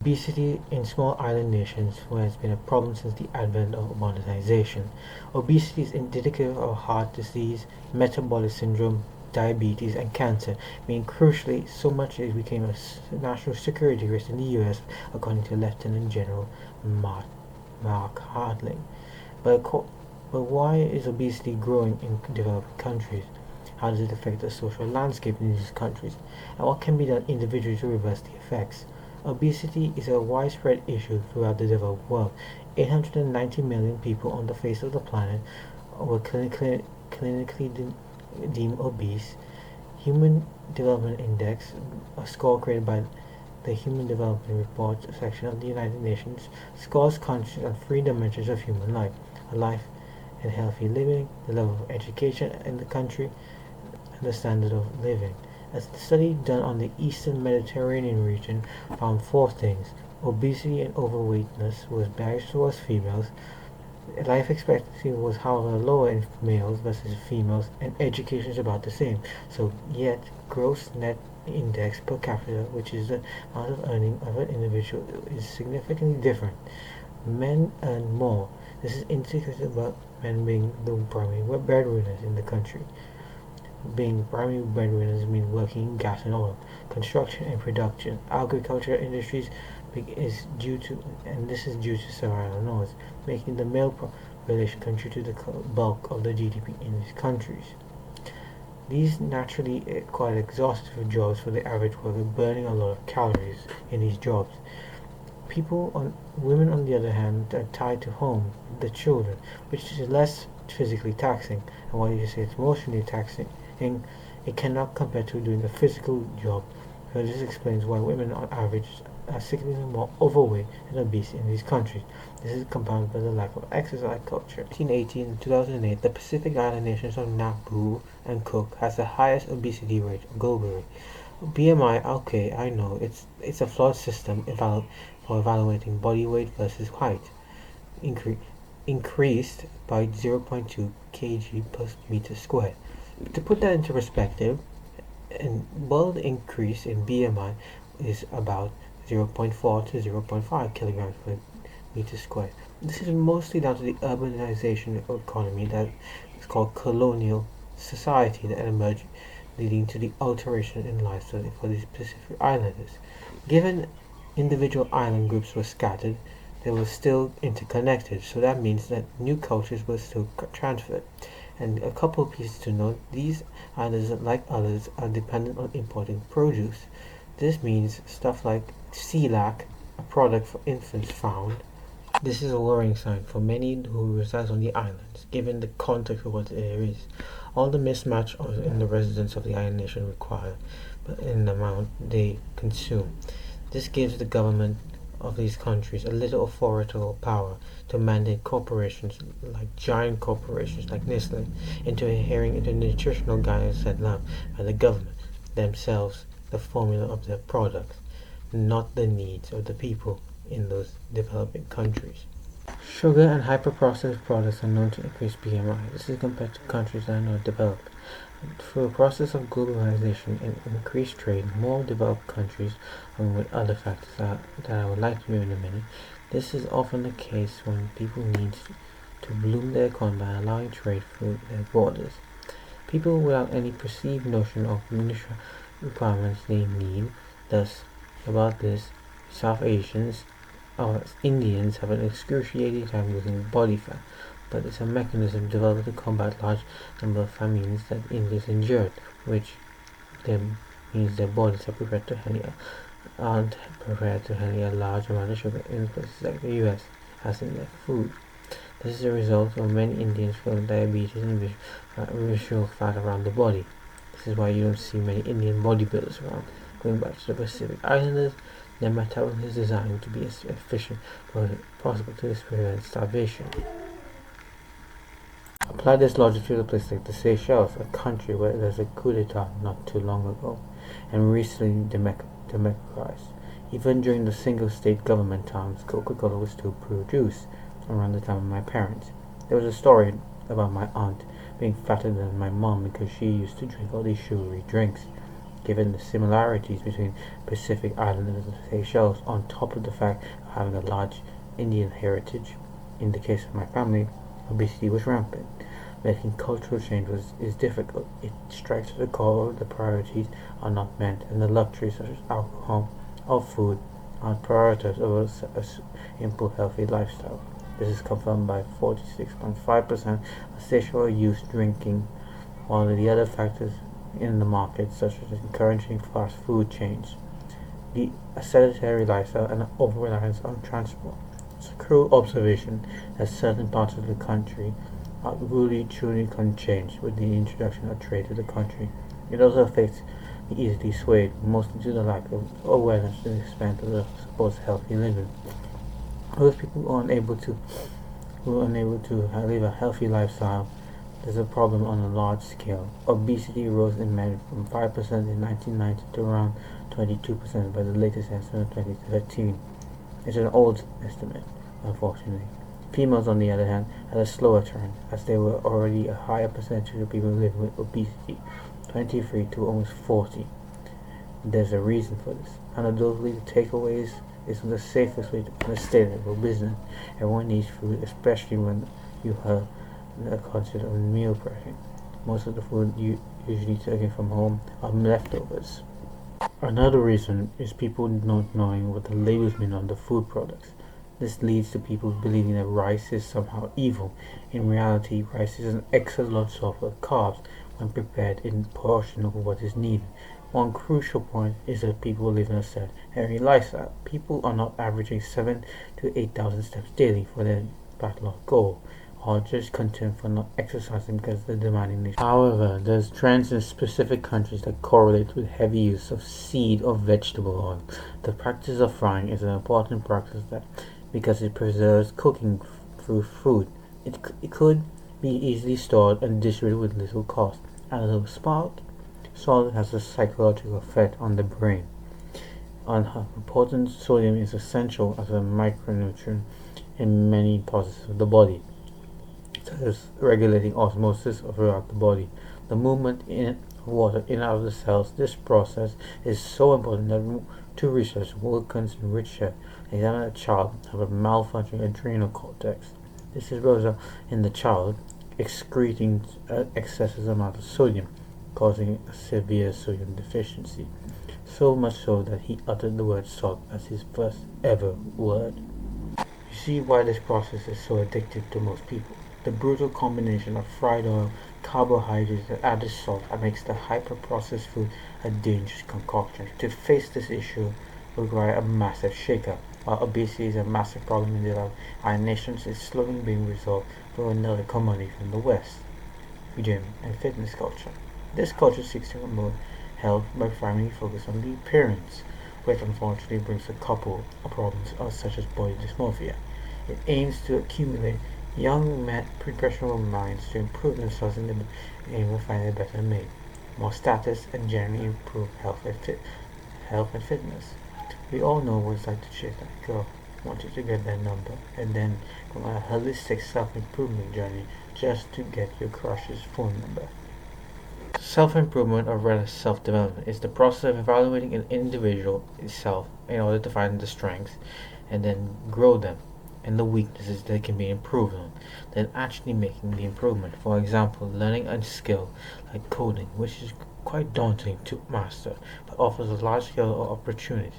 Obesity in small island nations has been a problem since the advent of modernization. Obesity is indicative of heart disease, metabolic syndrome, diabetes, and cancer, meaning crucially, so much it became a national security risk in the US, according to Lieutenant General Mark Harding. But, but why is obesity growing in developing countries? How does it affect the social landscape in these countries? And what can be done individually to reverse the effects? Obesity is a widespread issue throughout the developed world. 890 million people on the face of the planet were clinically deemed obese. Human Development Index, a score created by the Human Development Report section of the United Nations, scores countries on three dimensions of human life: a life and healthy living, the level of education in the country, and the standard of living. A study done on the eastern Mediterranean region found four things: obesity and overweightness was biased towards females, life expectancy was however lower in males versus females, and education is about the same. So yet gross net index per capita, which is the amount of earning of an individual, is significantly different. Men earn more. This is indicative about men being the primary breadwinners in the country. Being primary breadwinners means working in gas and oil, construction and production. Agriculture industries is due to, and this is due to survival norms, making the male population contribute to the bulk of the GDP in these countries. These naturally quite exhaustive jobs for the average worker, burning a lot of calories in these jobs. Women on the other hand, are tied to home, the children, which is less physically taxing, and while you say it's emotionally taxing, it cannot compare to doing a physical job. So this explains why women on average are significantly more overweight and obese in these countries. This is compounded by the lack of exercise culture. 1918 and 2008, the Pacific Island nations of Nauru and Cook has the highest obesity rate globally. BMI, okay, I know, it's a flawed system for evaluating body weight versus height. Increased by 0.2 kg per meter squared. To put that into perspective, a world increase in BMI is about 0.4 to 0.5 kilograms per meter squared. This is mostly down to the urbanization economy that is called colonial society that emerged, leading to the alteration in lifestyle for these Pacific Islanders. Given individual island groups were scattered, they were still interconnected, so that means that new cultures were still transferred. And a couple of pieces to note: these islands, like others, are dependent on importing produce. This means stuff like celiac, a product for infants, found. This is a worrying sign for many who reside on the islands, given the context of what there is. All the mismatch in the residents of the island nation require in the amount they consume. This gives the government of these countries a little authorial power to mandate corporations, like giant corporations like Nestle, into adhering to the nutritional guidance set down by the government themselves, the formula of their products, not the needs of the people in those developing countries. Sugar and hyper-processed products are known to increase BMI. This is compared to countries that are not developed. Through a process of globalization and increased trade, more developed countries, along with other factors that I would like to review in a minute, this is often the case when people need to bloom their economy by allowing trade through their borders. People without any perceived notion of nutritional requirements they need. Thus, about this, South Asians or Indians have an excruciating time losing body fat, but it's a mechanism developed to combat large number of famines that Indians endured, which then means their bodies aren't prepared to handle a large amount of sugar in places like the US as in their food. This is a result of many Indians feeling diabetes and visceral fat around the body. This is why you don't see many Indian bodybuilders around. Going back to the Pacific Islanders, their metabolism is designed to be as efficient as possible to prevent starvation. Apply this logic to the place like the Seychelles, a country where there's a coup d'etat not too long ago, and recently democratized. Even during the single-state government times, Coca-Cola was still produced around the time of my parents. There was a story about my aunt being fatter than my mom because she used to drink all these sugary drinks. given the similarities between Pacific Islanders and Seychelles, on top of the fact of having a large Indian heritage. In the case of my family, obesity was rampant. Making cultural change is difficult. It strikes at the core the priorities are not met, and the luxuries such as alcohol or food are prioritized over a simple healthy lifestyle. This is confirmed by 46.5% of sexual youth drinking, while the other factors in the market, such as encouraging fast food chains, a sedentary lifestyle, and over-reliance on transport. It's a cruel observation that certain parts of the country are really truly unchanged with the introduction of trade to the country. It also affects the easily swayed, mostly due to the lack of awareness to the extent of the supposed healthy living. Those people who are unable to live a healthy lifestyle, there's a problem on a large scale. Obesity rose in men from 5% in 1990 to around 22% by the latest estimate of 2013. It's an old estimate, unfortunately. Females, on the other hand, had a slower turn, as there were already a higher percentage of people living with obesity, 23 to almost 40. There's a reason for this. Anecdotally, the takeaway is the safest way to understand it for business. Everyone needs food, especially when you have the concept of meal prepping. Most of the food you usually taken from home are leftovers. Another reason is people not knowing what the labels mean on the food products. This leads to people believing that rice is somehow evil. In reality, rice is an excellent source of carbs when prepared in portion of what is needed. One crucial point is that people live in a sedentary lifestyle. People are not averaging 7 to 8,000 steps daily for their fat loss goal, or just content for not exercising because they're demanding this. However, there's trends in specific countries that correlate with heavy use of seed or vegetable oil. The practice of frying is an important practice that because it preserves cooking through food. It could be easily stored and distributed with little cost. And a little salt has a psychological effect on the brain. On how important sodium is essential as a micronutrient in many processes of the body, such as regulating osmosis throughout the body. The movement of water in and out of the cells. This process is so important that two researchers, Wilkins and Richard, examined a child have a malfunctioning adrenal cortex. This is result in the child excreting excessive amount of sodium, causing a severe sodium deficiency. So much so that he uttered the word salt as his first ever word. You see why this process is so addictive to most people. The brutal combination of fried oil, carbohydrates, and added salt makes the hyper-processed food a dangerous concoction. To face this issue will require a massive shakeup. While obesity is a massive problem in our nations is slowly being resolved through another commodity from the West, gym and fitness culture. This culture seeks to promote health by primarily focus on the appearance, which unfortunately brings a couple of problems such as body dysmorphia. It aims to accumulate young professional minds to improve themselves in the aim of finding a better mate, more status, and generally improve health and fitness. We all know what it's like to chase that girl, wanting to get that number, and then go on a holistic self-improvement journey just to get your crush's phone number. Self-improvement, or rather self-development, is the process of evaluating an individual itself in order to find the strengths and then grow them and the weaknesses that can be improved on, then actually making the improvement. For example, learning a skill like coding, which is quite daunting to master but offers a large scale of opportunities,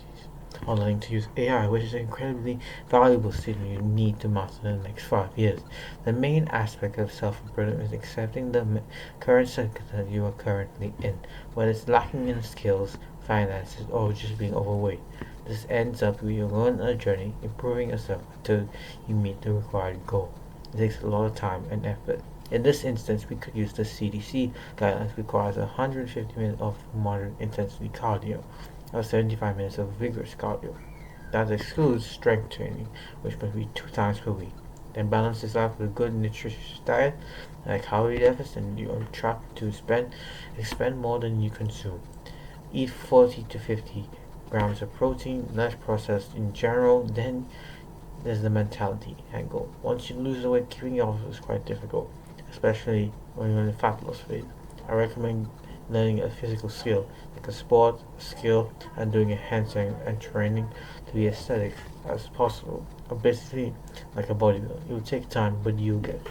or learning to use AI, which is an incredibly valuable skill you need to master in the next 5 years. The main aspect of self-improvement is accepting the current circumstance you are currently in, whether it's lacking in skills, finances, or just being overweight. This ends up with you going on a journey, improving yourself until you meet the required goal. It takes a lot of time and effort. In this instance, we could use the CDC guidelines requires 150 minutes of moderate intensity cardio, or 75 minutes of vigorous cardio. That excludes strength training, which must be 2 times per week. Then balance this out with a good nutritious diet, like calorie deficit, and you are trapped to expend more than you consume. Eat 40 to 50 grams of protein, less processed in general. Then there's the mentality angle. Once you lose the weight, keeping it off is quite difficult, especially when you're in the fat loss phase. I recommend learning a physical skill, like a sport, skill, and doing a handstand and training to be aesthetic as possible. Obesity, like a bodybuilder, it will take time, but you get